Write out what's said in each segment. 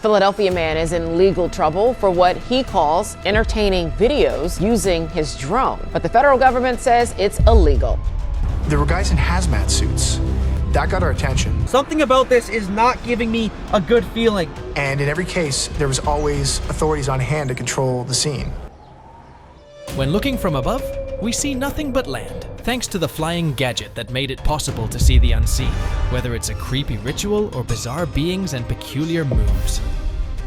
Philadelphia man is in legal trouble for what he calls entertaining videos using his drone. But the federal government says it's illegal. There were guys in hazmat suits. That got our attention. Something about this is not giving me a good feeling. And in every case, there was always authorities on hand to control the scene. When looking from above, we see nothing but land, thanks to the flying gadget that made it possible to see the unseen, whether it's a creepy ritual or bizarre beings and peculiar moves.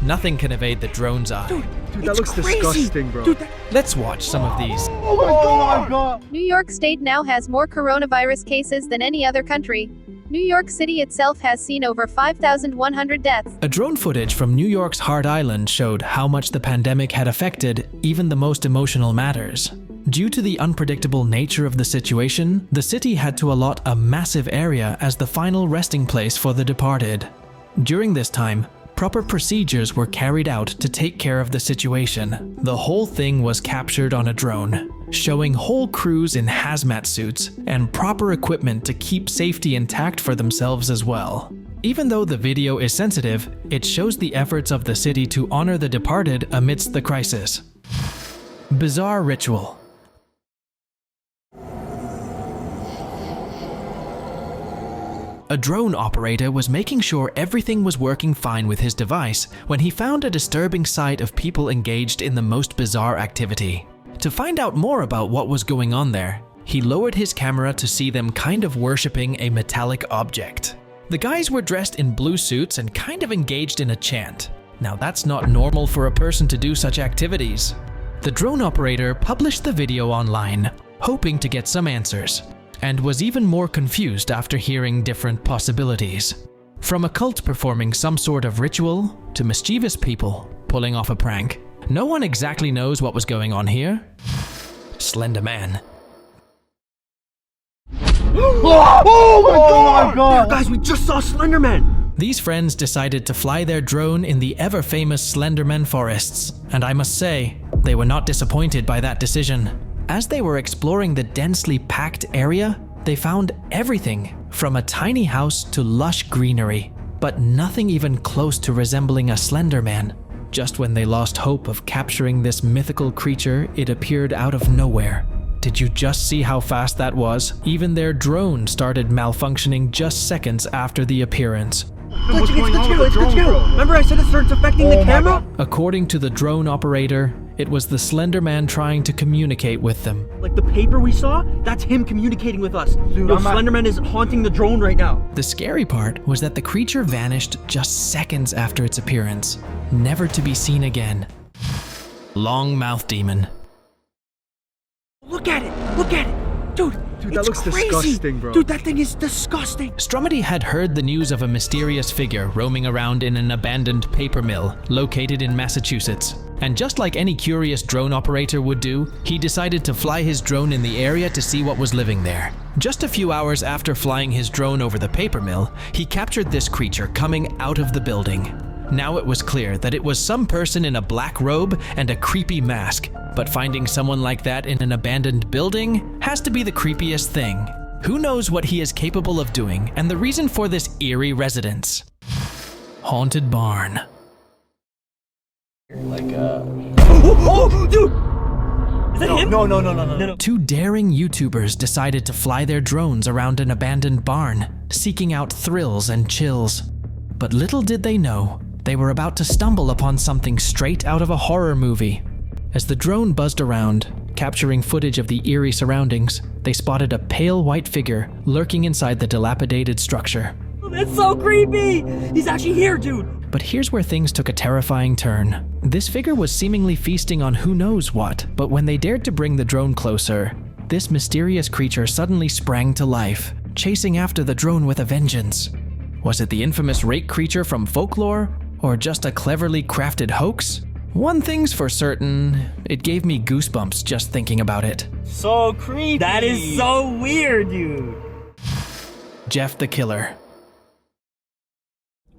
Nothing can evade the drone's eye. Dude, that looks crazy. Disgusting, bro. Dude, Let's watch some of these. Oh my god! New York State now has more coronavirus cases than any other country. New York City itself has seen over 5,100 deaths. A drone footage from New York's Hart Island showed how much the pandemic had affected even the most emotional matters. Due to the unpredictable nature of the situation, the city had to allot a massive area as the final resting place for the departed. During this time, proper procedures were carried out to take care of the situation. The whole thing was captured on a drone, showing whole crews in hazmat suits and proper equipment to keep safety intact for themselves as well. Even though the video is sensitive, it shows the efforts of the city to honor the departed amidst the crisis. Bizarre ritual. A drone operator was making sure everything was working fine with his device when he found a disturbing sight of people engaged in the most bizarre activity. To find out more about what was going on there, he lowered his camera to see them kind of worshipping a metallic object. The guys were dressed in blue suits and kind of engaged in a chant. Now that's not normal for a person to do such activities. The drone operator published the video online, hoping to get some answers, and was even more confused after hearing different possibilities. From a cult performing some sort of ritual to mischievous people pulling off a prank. No one exactly knows what was going on here. Slender Man. Oh my god! Guys, we just saw Slender Man! These friends decided to fly their drone in the ever-famous Slender Man forests, and I must say, they were not disappointed by that decision. As they were exploring the densely packed area, they found everything from a tiny house to lush greenery, but nothing even close to resembling a Slender Man. Just when they lost hope of capturing this mythical creature, it appeared out of nowhere. Did you just see how fast that was? Even their drone started malfunctioning just seconds after the appearance. It's the Remember I said it starts affecting the camera? According to the drone operator, it was the Slender Man trying to communicate with them. Like the paper we saw? That's him communicating with us. Dude, Slender Man is haunting the drone right now. The scary part was that the creature vanished just seconds after its appearance, never to be seen again. Long Mouth Demon. Look at it! Look at it! Dude, that looks crazy. Disgusting, bro. Dude, that thing is disgusting. Stromedy had heard the news of a mysterious figure roaming around in an abandoned paper mill located in Massachusetts. And just like any curious drone operator would do, he decided to fly his drone in the area to see what was living there. Just a few hours after flying his drone over the paper mill, he captured this creature coming out of the building. Now it was clear that it was some person in a black robe and a creepy mask, but finding someone like that in an abandoned building has to be the creepiest thing. Who knows what he is capable of doing and the reason for this eerie residence? Haunted barn. Oh, dude! Is that him? No. Two daring YouTubers decided to fly their drones around an abandoned barn, seeking out thrills and chills. But little did they know, they were about to stumble upon something straight out of a horror movie. As the drone buzzed around, capturing footage of the eerie surroundings, they spotted a pale white figure lurking inside the dilapidated structure. That's so creepy! He's actually here, dude! But here's where things took a terrifying turn. This figure was seemingly feasting on who knows what, but when they dared to bring the drone closer, this mysterious creature suddenly sprang to life, chasing after the drone with a vengeance. Was it the infamous rake creature from folklore, or just a cleverly crafted hoax? One thing's for certain, it gave me goosebumps just thinking about it. So creepy! That is so weird, dude! Jeff the Killer.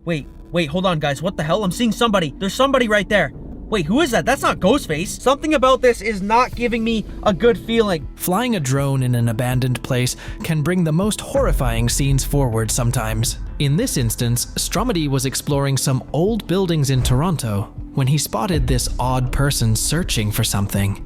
Wait, hold on guys, what the hell? I'm seeing somebody. There's somebody right there. Wait, who is that? That's not Ghostface. Something about this is not giving me a good feeling. Flying a drone in an abandoned place can bring the most horrifying scenes forward sometimes. In this instance, Stromedy was exploring some old buildings in Toronto when he spotted this odd person searching for something.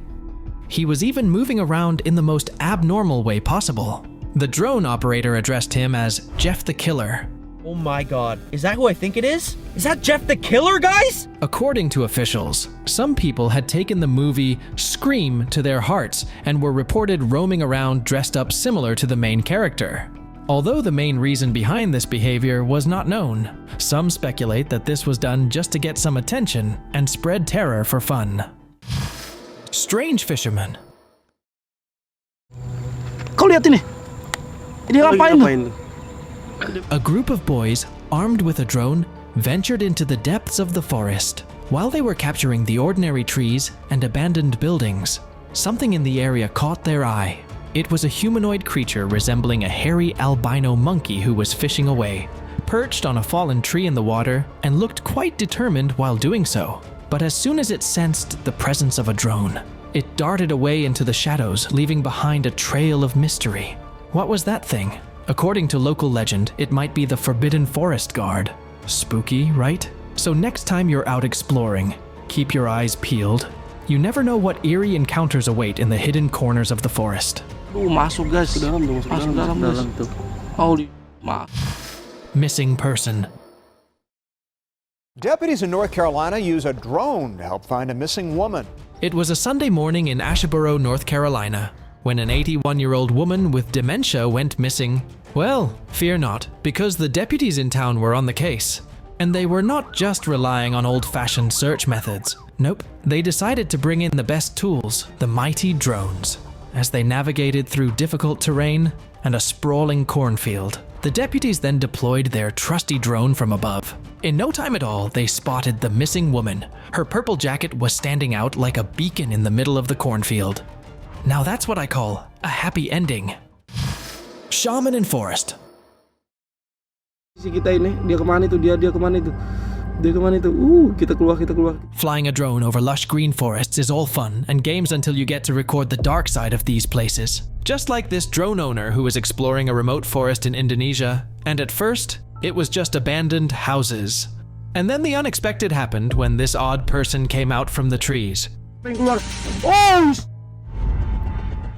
He was even moving around in the most abnormal way possible. The drone operator addressed him as Jeff the Killer. Oh my god, is that who I think it is? Is that Jeff the Killer, guys? According to officials, some people had taken the movie Scream to their hearts and were reported roaming around dressed up similar to the main character. Although the main reason behind this behavior was not known, some speculate that this was done just to get some attention and spread terror for fun. Strange Fisherman. Kau lihat ini. Ini ngapain? A group of boys, armed with a drone, ventured into the depths of the forest. While they were capturing the ordinary trees and abandoned buildings, something in the area caught their eye. It was a humanoid creature resembling a hairy albino monkey who was fishing away, perched on a fallen tree in the water and looked quite determined while doing so. But as soon as it sensed the presence of a drone, it darted away into the shadows, leaving behind a trail of mystery. What was that thing? According to local legend, it might be the Forbidden Forest Guard. Spooky, right? So next time you're out exploring, keep your eyes peeled. You never know what eerie encounters await in the hidden corners of the forest. Masuk guys ke dalam dong, masuk dalam tuh. Holy Missing person. Deputies in North Carolina use a drone to help find a missing woman. It was a Sunday morning in Asheboro, North Carolina, when an 81-year-old woman with dementia went missing. Well, fear not, because the deputies in town were on the case. And they were not just relying on old-fashioned search methods. Nope, they decided to bring in the best tools, the mighty drones. As they navigated through difficult terrain and a sprawling cornfield, the deputies then deployed their trusty drone from above. In no time at all, they spotted the missing woman. Her purple jacket was standing out like a beacon in the middle of the cornfield. Now that's what I call a happy ending. Shaman and Forest. Si kita ini, dia kemana itu? Dia kemana itu? Dia kemana itu? Kita keluar. Flying a drone over lush green forests is all fun and games until you get to record the dark side of these places. Just like this drone owner who was exploring a remote forest in Indonesia, and at first, it was just abandoned houses. And then the unexpected happened when this odd person came out from the trees.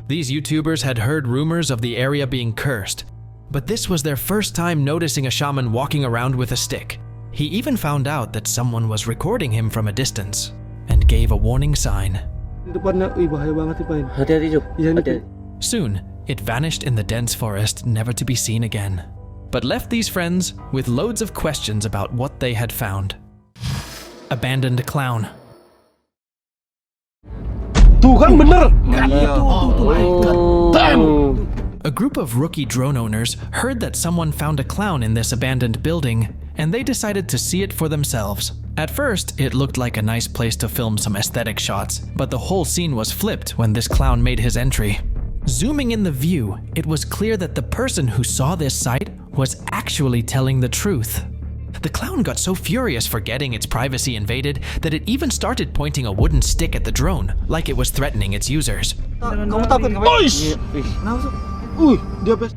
These YouTubers had heard rumors of the area being cursed, but this was their first time noticing a shaman walking around with a stick. He even found out that someone was recording him from a distance and gave a warning sign. Depannya, bahaya banget nih, Pak. Hati-hati, Jok. Hati-hati. Soon, it vanished in the dense forest, never to be seen again, but left these friends with loads of questions about what they had found. Abandoned clown. Tuh kan bener. A group of rookie drone owners heard that someone found a clown in this abandoned building, and they decided to see it for themselves. At first, it looked like a nice place to film some aesthetic shots, but the whole scene was flipped when this clown made his entry. Zooming in the view, it was clear that the person who saw this sight was actually telling the truth. The clown got so furious for getting its privacy invaded that it even started pointing a wooden stick at the drone, like it was threatening its users.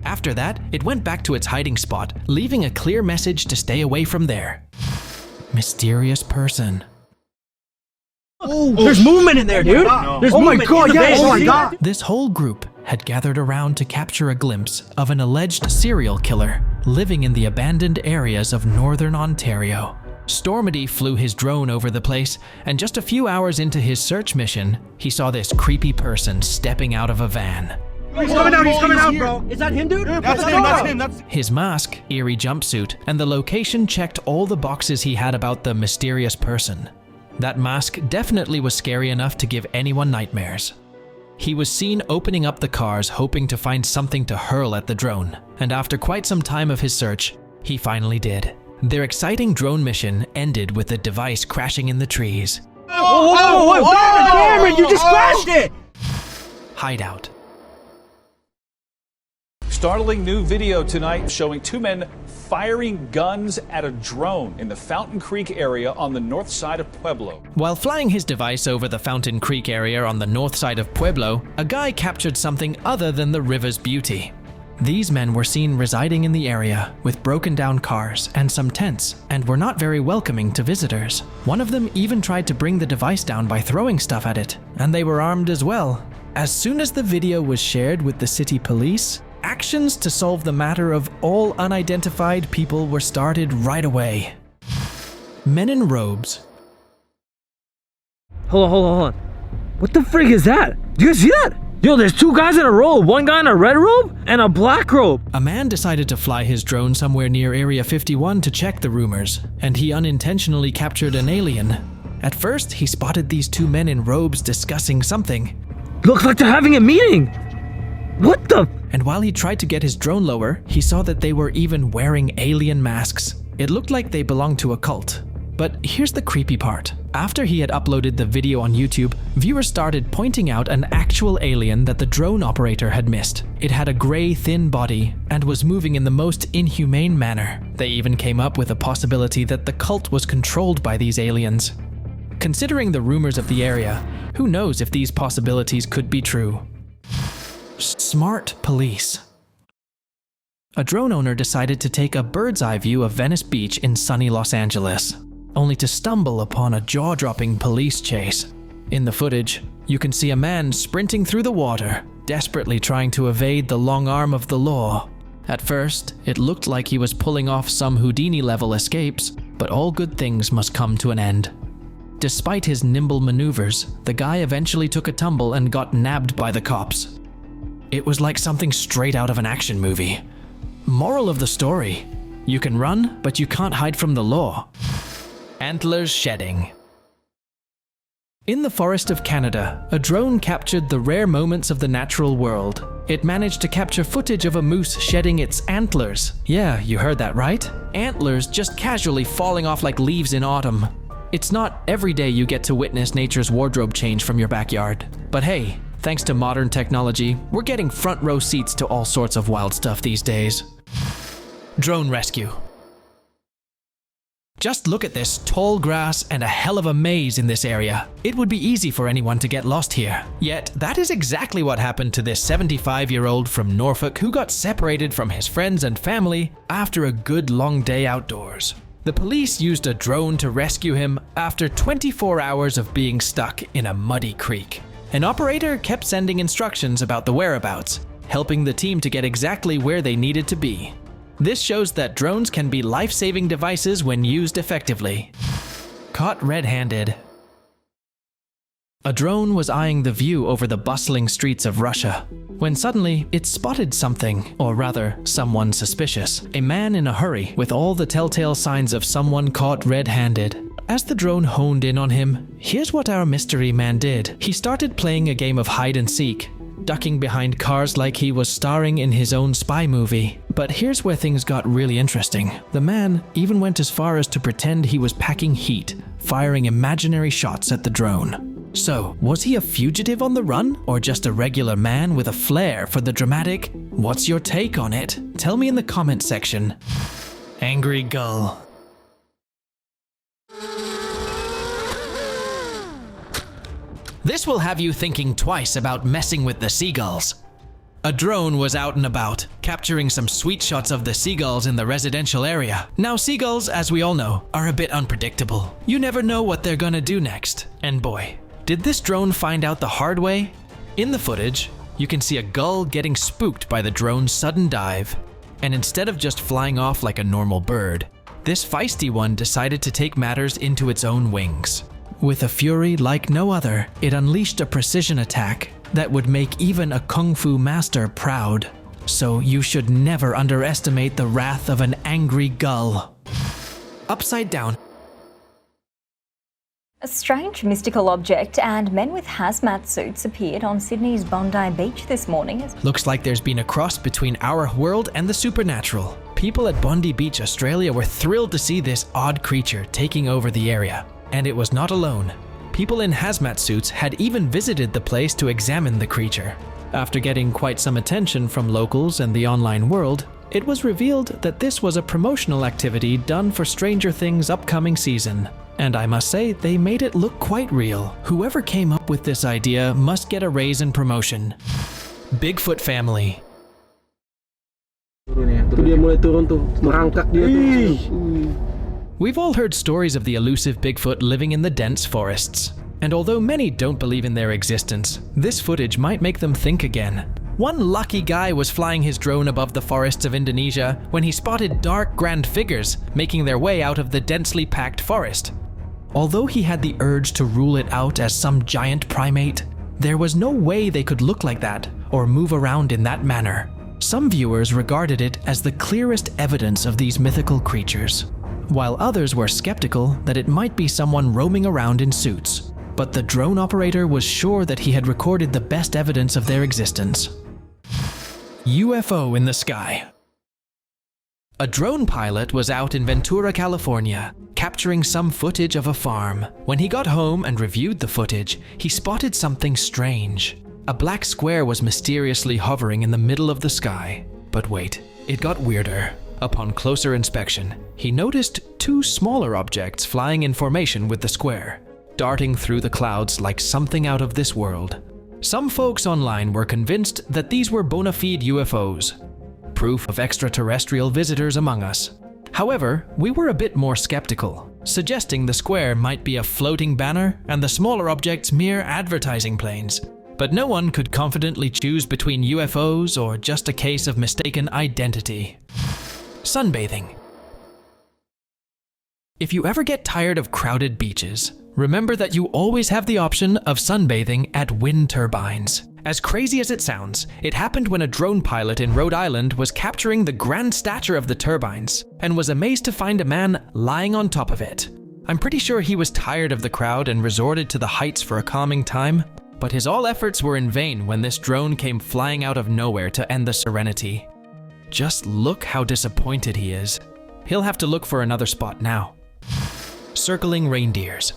After that, it went back to its hiding spot, leaving a clear message to stay away from there. Mysterious person. There's movement in there, dude. There's movement in the base. Oh my god. This whole group had gathered around to capture a glimpse of an alleged serial killer living in the abandoned areas of northern Ontario. Stromedy flew his drone over the place, and just a few hours into his search mission, he saw this creepy person stepping out of a van. He's coming out, bro. Is that him, dude? That's him. His mask, eerie jumpsuit, and the location checked all the boxes he had about the mysterious person. That mask definitely was scary enough to give anyone nightmares. He was seen opening up the cars hoping to find something to hurl at the drone, and after quite some time of his search, he finally did. Their exciting drone mission ended with the device crashing in the trees. Damn it, you just crashed it! Hideout. Startling new video tonight showing two men firing guns at a drone in the Fountain Creek area on the north side of Pueblo. While flying his device over the Fountain Creek area on the north side of Pueblo, a guy captured something other than the river's beauty. These men were seen residing in the area with broken down cars and some tents and were not very welcoming to visitors. One of them even tried to bring the device down by throwing stuff at it, and they were armed as well. As soon as the video was shared with the city police, actions to solve the matter of all unidentified people were started right away. Men in robes. Hold on. What the frig is that? Do you guys see that? Yo, there's two guys in a robe. One guy in a red robe and a black robe. A man decided to fly his drone somewhere near Area 51 to check the rumors, and he unintentionally captured an alien. At first, he spotted these two men in robes discussing something. Looks like they're having a meeting. What the? And while he tried to get his drone lower, he saw that they were even wearing alien masks. It looked like they belonged to a cult. But here's the creepy part. After he had uploaded the video on YouTube, viewers started pointing out an actual alien that the drone operator had missed. It had a gray, thin body and was moving in the most inhumane manner. They even came up with a possibility that the cult was controlled by these aliens. Considering the rumors of the area, who knows if these possibilities could be true? Smart police. A drone owner decided to take a bird's eye view of Venice Beach in sunny Los Angeles, only to stumble upon a jaw-dropping police chase. In the footage, you can see a man sprinting through the water, desperately trying to evade the long arm of the law. At first, it looked like he was pulling off some Houdini-level escapes, but all good things must come to an end. Despite his nimble maneuvers, the guy eventually took a tumble and got nabbed by the cops. It was like something straight out of an action movie. Moral of the story: you can run, but you can't hide from the law. Antlers shedding. In the forest of Canada, a drone captured the rare moments of the natural world. It managed to capture footage of a moose shedding its antlers. Yeah, you heard that right. Antlers just casually falling off like leaves in autumn. It's not every day you get to witness nature's wardrobe change from your backyard. But hey, thanks to modern technology, we're getting front row seats to all sorts of wild stuff these days. Drone rescue. Just look at this tall grass and a hell of a maze in this area. It would be easy for anyone to get lost here. Yet, that is exactly what happened to this 75-year-old from Norfolk who got separated from his friends and family after a good long day outdoors. The police used a drone to rescue him after 24 hours of being stuck in a muddy creek. An operator kept sending instructions about the whereabouts, helping the team to get exactly where they needed to be. This shows that drones can be life-saving devices when used effectively. Caught red-handed. A drone was eyeing the view over the bustling streets of Russia, when suddenly it spotted something, or rather, someone suspicious. A man in a hurry, with all the telltale signs of someone caught red-handed. As the drone honed in on him, here's what our mystery man did. He started playing a game of hide and seek, ducking behind cars like he was starring in his own spy movie. But here's where things got really interesting. The man even went as far as to pretend he was packing heat, firing imaginary shots at the drone. So, was he a fugitive on the run, or just a regular man with a flair for the dramatic? What's your take on it? Tell me in the comment section. Angry Gull. This will have you thinking twice about messing with the seagulls. A drone was out and about, capturing some sweet shots of the seagulls in the residential area. Now seagulls, as we all know, are a bit unpredictable. You never know what they're gonna do next. And boy, did this drone find out the hard way? In the footage, you can see a gull getting spooked by the drone's sudden dive. And instead of just flying off like a normal bird, this feisty one decided to take matters into its own wings. With a fury like no other, it unleashed a precision attack that would make even a kung fu master proud. So you should never underestimate the wrath of an angry gull. Upside down. A strange mystical object and men with hazmat suits appeared on Sydney's Bondi Beach this morning. Looks like there's been a cross between our world and the supernatural. People at Bondi Beach, Australia were thrilled to see this odd creature taking over the area. And it was not alone. People in hazmat suits had even visited the place to examine the creature. After getting quite some attention from locals and the online world, it was revealed that this was a promotional activity done for Stranger Things' upcoming season. And I must say, they made it look quite real. Whoever came up with this idea must get a raise in promotion. Bigfoot Family. Tuh dia mulai turun tuh, merangkak dia tuh. We've all heard stories of the elusive Bigfoot living in the dense forests. And although many don't believe in their existence, this footage might make them think again. One lucky guy was flying his drone above the forests of Indonesia when he spotted dark, grand figures making their way out of the densely packed forest. Although he had the urge to rule it out as some giant primate, there was no way they could look like that or move around in that manner. Some viewers regarded it as the clearest evidence of these mythical creatures, while others were skeptical that it might be someone roaming around in suits. But the drone operator was sure that he had recorded the best evidence of their existence. UFO in the sky. A drone pilot was out in Ventura, California, capturing some footage of a farm. When he got home and reviewed the footage, he spotted something strange. A black square was mysteriously hovering in the middle of the sky. But wait, it got weirder. Upon closer inspection, he noticed two smaller objects flying in formation with the square, darting through the clouds like something out of this world. Some folks online were convinced that these were bona fide UFOs, proof of extraterrestrial visitors among us. However, we were a bit more skeptical, suggesting the square might be a floating banner and the smaller objects mere advertising planes. But no one could confidently choose between UFOs or just a case of mistaken identity. Sunbathing. If you ever get tired of crowded beaches, remember that you always have the option of sunbathing at wind turbines. As crazy as it sounds, it happened when a drone pilot in Rhode Island was capturing the grand stature of the turbines and was amazed to find a man lying on top of it. I'm pretty sure he was tired of the crowd and resorted to the heights for a calming time, but his all efforts were in vain when this drone came flying out of nowhere to end the serenity. Just look how disappointed he is. He'll have to look for another spot now. Circling reindeers.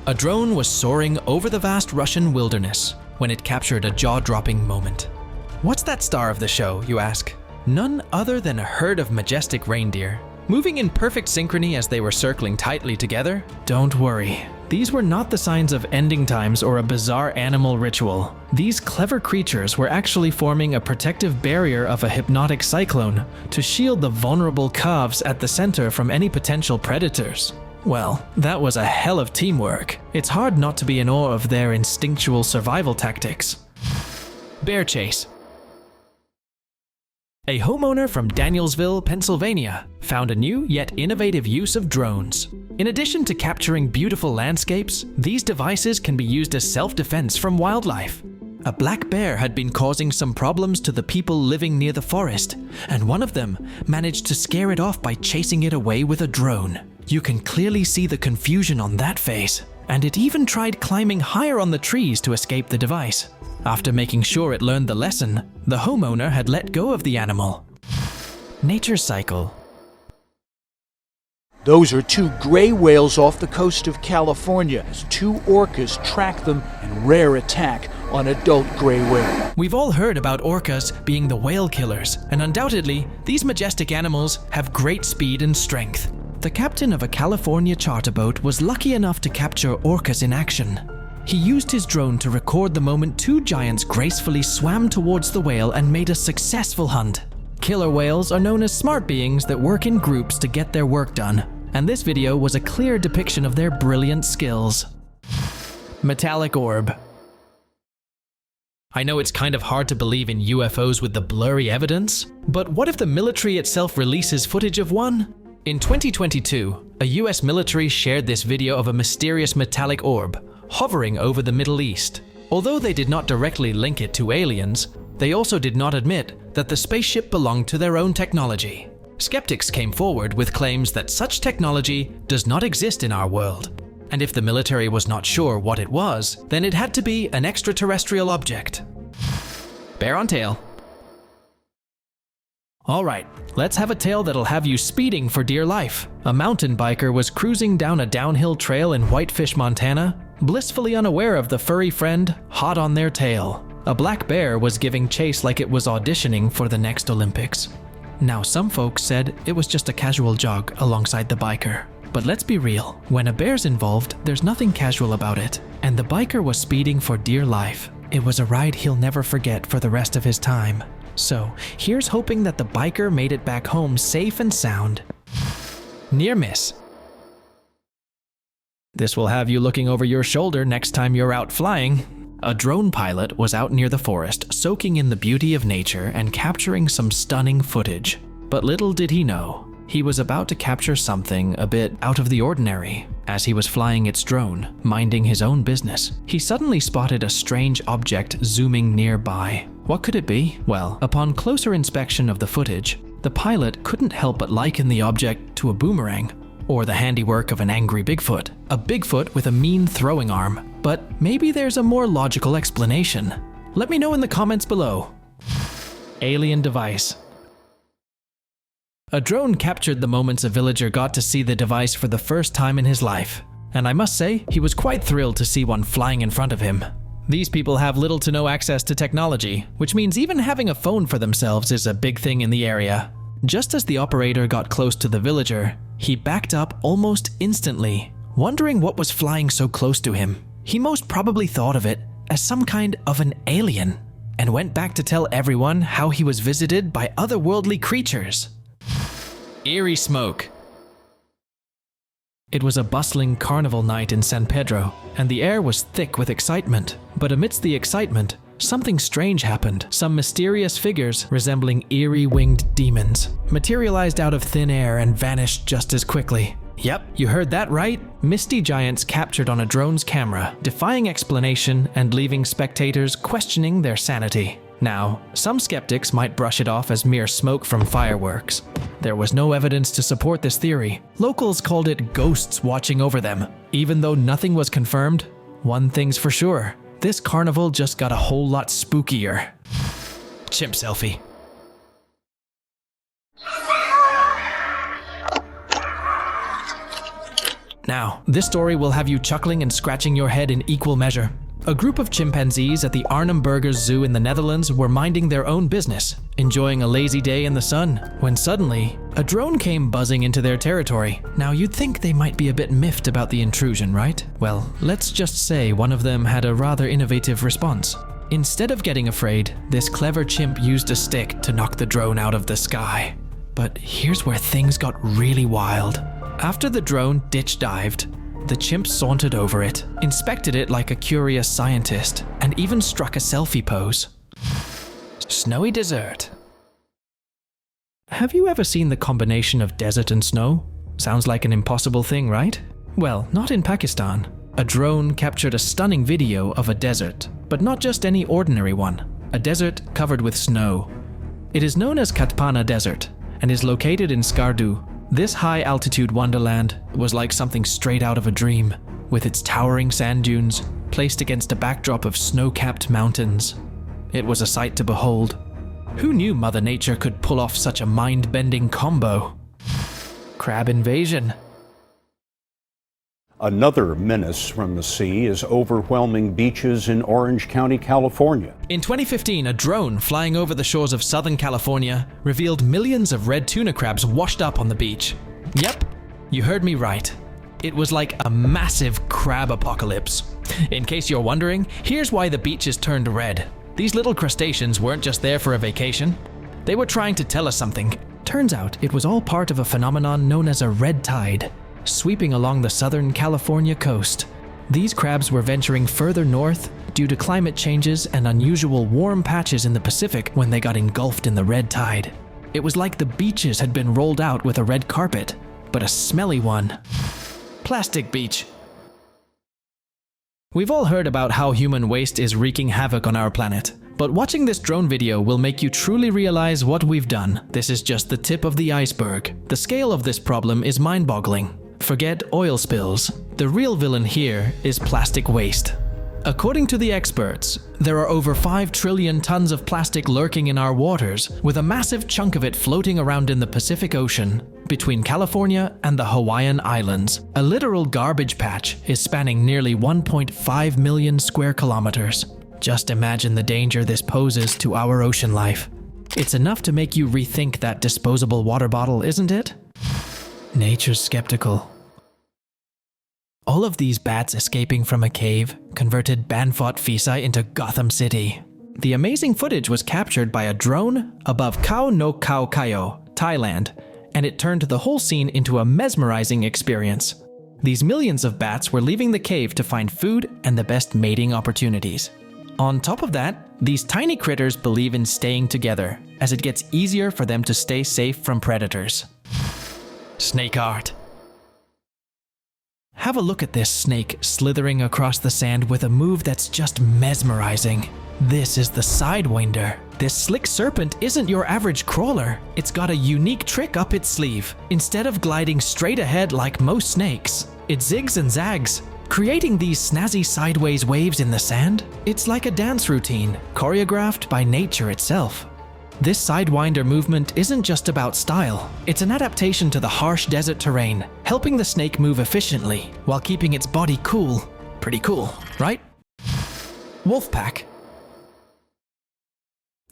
A drone was soaring over the vast Russian wilderness when it captured a jaw-dropping moment. What's that star of the show, you ask? None other than a herd of majestic reindeer, moving in perfect synchrony as they were circling tightly together. Don't worry, these were not the signs of ending times or a bizarre animal ritual. These clever creatures were actually forming a protective barrier of a hypnotic cyclone to shield the vulnerable calves at the center from any potential predators. Well, that was a hell of teamwork. It's hard not to be in awe of their instinctual survival tactics. Bear chase. A homeowner from Danielsville, Pennsylvania, found a new yet innovative use of drones. In addition to capturing beautiful landscapes, these devices can be used as self-defense from wildlife. A black bear had been causing some problems to the people living near the forest, and one of them managed to scare it off by chasing it away with a drone. You can clearly see the confusion on that face, and it even tried climbing higher on the trees to escape the device. After making sure it learned the lesson, the homeowner had let go of the animal. Nature's cycle. Those are two gray whales off the coast of California as two orcas track them in rare attack on adult gray whale. We've all heard about orcas being the whale killers, and undoubtedly, these majestic animals have great speed and strength. The captain of a California charter boat was lucky enough to capture orcas in action. He used his drone to record the moment two giants gracefully swam towards the whale and made a successful hunt. Killer whales are known as smart beings that work in groups to get their work done, and this video was a clear depiction of their brilliant skills. Metallic orb. I know it's kind of hard to believe in UFOs with the blurry evidence, but what if the military itself releases footage of one? In 2022, a US military shared this video of a mysterious metallic orb hovering over the Middle East. Although they did not directly link it to aliens, they also did not admit that the spaceship belonged to their own technology. Skeptics came forward with claims that such technology does not exist in our world. And if the military was not sure what it was, then it had to be an extraterrestrial object. Bear on tail. Alright, let's have a tale that'll have you speeding for dear life. A mountain biker was cruising down a downhill trail in Whitefish, Montana, blissfully unaware of the furry friend hot on their tail. A black bear was giving chase like it was auditioning for the next Olympics. Now, some folks said it was just a casual jog alongside the biker. But let's be real, when a bear's involved, there's nothing casual about it, and the biker was speeding for dear life. It was a ride he'll never forget for the rest of his time. So, here's hoping that the biker made it back home safe and sound. Near miss. This will have you looking over your shoulder next time you're out flying. A drone pilot was out near the forest, soaking in the beauty of nature and capturing some stunning footage. But little did he know, he was about to capture something a bit out of the ordinary. As he was flying its drone, minding his own business, he suddenly spotted a strange object zooming nearby. What could it be? Well, upon closer inspection of the footage, the pilot couldn't help but liken the object to a boomerang, or the handiwork of an angry Bigfoot. A Bigfoot with a mean throwing arm. But maybe there's a more logical explanation. Let me know in the comments below. Alien device. A drone captured the moments a villager got to see the device for the first time in his life. And I must say, he was quite thrilled to see one flying in front of him. These people have little to no access to technology, which means even having a phone for themselves is a big thing in the area. Just as the operator got close to the villager, he backed up almost instantly, wondering what was flying so close to him. He most probably thought of it as some kind of an alien, and went back to tell everyone how he was visited by otherworldly creatures. Eerie smoke. It was a bustling carnival night in San Pedro, and the air was thick with excitement. But amidst the excitement, something strange happened. Some mysterious figures resembling eerie winged demons materialized out of thin air and vanished just as quickly. Yep, you heard that right. Misty giants captured on a drone's camera, defying explanation and leaving spectators questioning their sanity. Now, some skeptics might brush it off as mere smoke from fireworks. There was no evidence to support this theory. Locals called it ghosts watching over them. Even though nothing was confirmed, one thing's for sure. This carnival just got a whole lot spookier. Chimp selfie. Now, this story will have you chuckling and scratching your head in equal measure. A group of chimpanzees at the Arnhem-Burgers Zoo in the Netherlands were minding their own business, enjoying a lazy day in the sun, when suddenly, a drone came buzzing into their territory. Now, you'd think they might be a bit miffed about the intrusion, right? Well, let's just say one of them had a rather innovative response. Instead of getting afraid, this clever chimp used a stick to knock the drone out of the sky. But here's where things got really wild. After the drone ditch-dived, the chimp sauntered over it, inspected it like a curious scientist, and even struck a selfie pose. Snowy desert. Have you ever seen the combination of desert and snow? Sounds like an impossible thing, right? Well, not in Pakistan. A drone captured a stunning video of a desert, but not just any ordinary one. A desert covered with snow. It is known as Katpana Desert, and is located in Skardu. This high-altitude wonderland was like something straight out of a dream, with its towering sand dunes placed against a backdrop of snow-capped mountains. It was a sight to behold. Who knew Mother Nature could pull off such a mind-bending combo? Crab invasion. Another menace from the sea is overwhelming beaches in Orange County, California. In 2015, a drone flying over the shores of Southern California revealed millions of red tuna crabs washed up on the beach. Yep, you heard me right. It was like a massive crab apocalypse. In case you're wondering, here's why the beaches turned red. These little crustaceans weren't just there for a vacation. They were trying to tell us something. Turns out it was all part of a phenomenon known as a red tide, sweeping along the Southern California coast. These crabs were venturing further north due to climate changes and unusual warm patches in the Pacific when they got engulfed in the red tide. It was like the beaches had been rolled out with a red carpet, but a smelly one. Plastic beach. We've all heard about how human waste is wreaking havoc on our planet, but watching this drone video will make you truly realize what we've done. This is just the tip of the iceberg. The scale of this problem is mind-boggling. Forget oil spills. The real villain here is plastic waste. According to the experts, there are over 5 trillion tons of plastic lurking in our waters, with a massive chunk of it floating around in the Pacific Ocean, between California and the Hawaiian Islands. A literal garbage patch is spanning nearly 1.5 million square kilometers. Just imagine the danger this poses to our ocean life. It's enough to make you rethink that disposable water bottle, isn't it? Nature's skeptical. All of these bats escaping from a cave converted Banfot Phisai into Gotham City. The amazing footage was captured by a drone above Khao No Khao Kayo, Thailand, and it turned the whole scene into a mesmerizing experience. These millions of bats were leaving the cave to find food and the best mating opportunities. On top of that, these tiny critters believe in staying together, as it gets easier for them to stay safe from predators. Snake art. Have a look at this snake slithering across the sand with a move that's just mesmerizing. This is the Sidewinder. This slick serpent isn't your average crawler. It's got a unique trick up its sleeve. Instead of gliding straight ahead like most snakes, it zigs and zags, creating these snazzy sideways waves in the sand. It's like a dance routine, choreographed by nature itself. This Sidewinder movement isn't just about style. It's an adaptation to the harsh desert terrain, helping the snake move efficiently while keeping its body cool. Pretty cool, right? Wolfpack.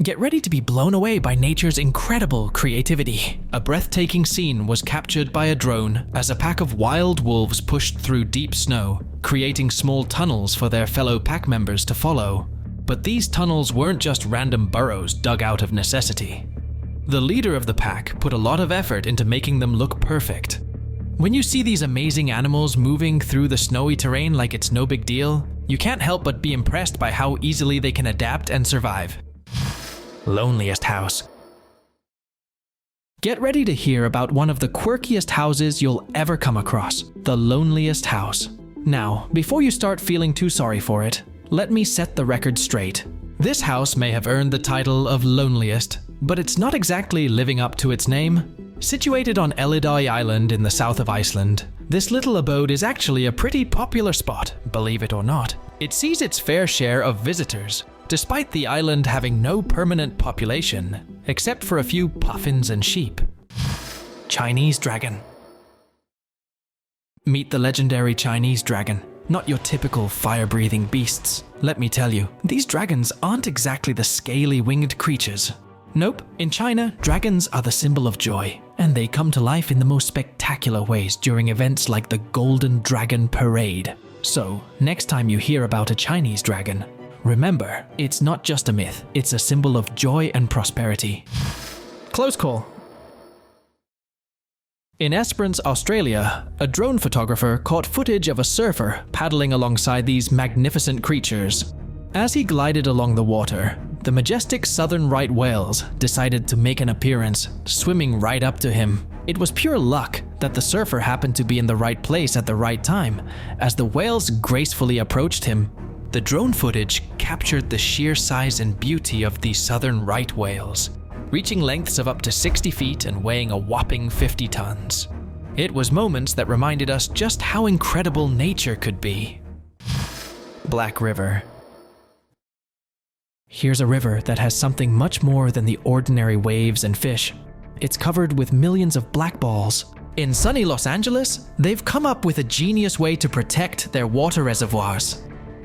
Get ready to be blown away by nature's incredible creativity. A breathtaking scene was captured by a drone as a pack of wild wolves pushed through deep snow, creating small tunnels for their fellow pack members to follow. But these tunnels weren't just random burrows dug out of necessity. The leader of the pack put a lot of effort into making them look perfect. When you see these amazing animals moving through the snowy terrain like it's no big deal, you can't help but be impressed by how easily they can adapt and survive. Loneliest House. Get ready to hear about one of the quirkiest houses you'll ever come across, the Loneliest House. Now, before you start feeling too sorry for it, let me set the record straight. This house may have earned the title of loneliest, but it's not exactly living up to its name. Situated on Elidøy Island in the south of Iceland, this little abode is actually a pretty popular spot, believe it or not. It sees its fair share of visitors, despite the island having no permanent population, except for a few puffins and sheep. Chinese dragon. Meet the legendary Chinese dragon. Not your typical fire-breathing beasts. Let me tell you, these dragons aren't exactly the scaly winged creatures. Nope, in China, dragons are the symbol of joy, and they come to life in the most spectacular ways during events like the Golden Dragon Parade. So, next time you hear about a Chinese dragon, remember, it's not just a myth, it's a symbol of joy and prosperity. Close call. In Esperance, Australia, a drone photographer caught footage of a surfer paddling alongside these magnificent creatures. As he glided along the water, the majestic southern right whales decided to make an appearance, swimming right up to him. It was pure luck that the surfer happened to be in the right place at the right time, as the whales gracefully approached him. The drone footage captured the sheer size and beauty of these southern right whales, reaching lengths of up to 60 feet and weighing a whopping 50 tons. It was moments that reminded us just how incredible nature could be. Black River. Here's a river that has something much more than the ordinary waves and fish. It's covered with millions of black balls. In sunny Los Angeles, they've come up with a genius way to protect their water reservoirs.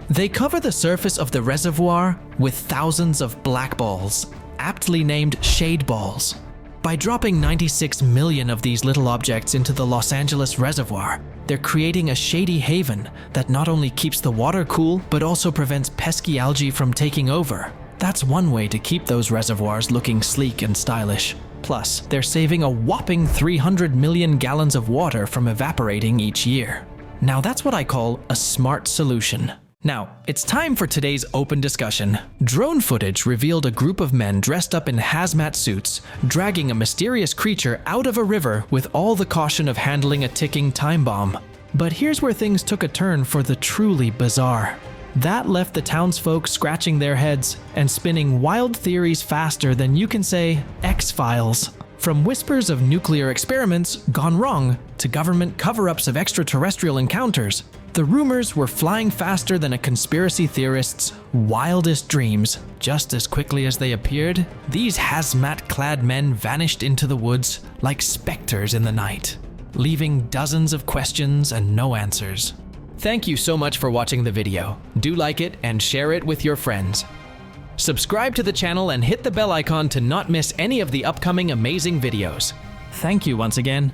They cover the surface of the reservoir with thousands of black balls, aptly named shade balls. By dropping 96 million of these little objects into the Los Angeles reservoir, they're creating a shady haven that not only keeps the water cool, but also prevents pesky algae from taking over. That's one way to keep those reservoirs looking sleek and stylish. Plus, they're saving a whopping 300 million gallons of water from evaporating each year. Now that's what I call a smart solution. Now, it's time for today's open discussion. Drone footage revealed a group of men dressed up in hazmat suits, dragging a mysterious creature out of a river with all the caution of handling a ticking time bomb. But here's where things took a turn for the truly bizarre. That left the townsfolk scratching their heads and spinning wild theories faster than you can say X-Files. From whispers of nuclear experiments gone wrong to government cover-ups of extraterrestrial encounters, the rumors were flying faster than a conspiracy theorist's wildest dreams. Just as quickly as they appeared, these hazmat-clad men vanished into the woods like specters in the night, leaving dozens of questions and no answers. Thank you so much for watching the video. Do like it and share it with your friends. Subscribe to the channel and hit the bell icon to not miss any of the upcoming amazing videos. Thank you once again.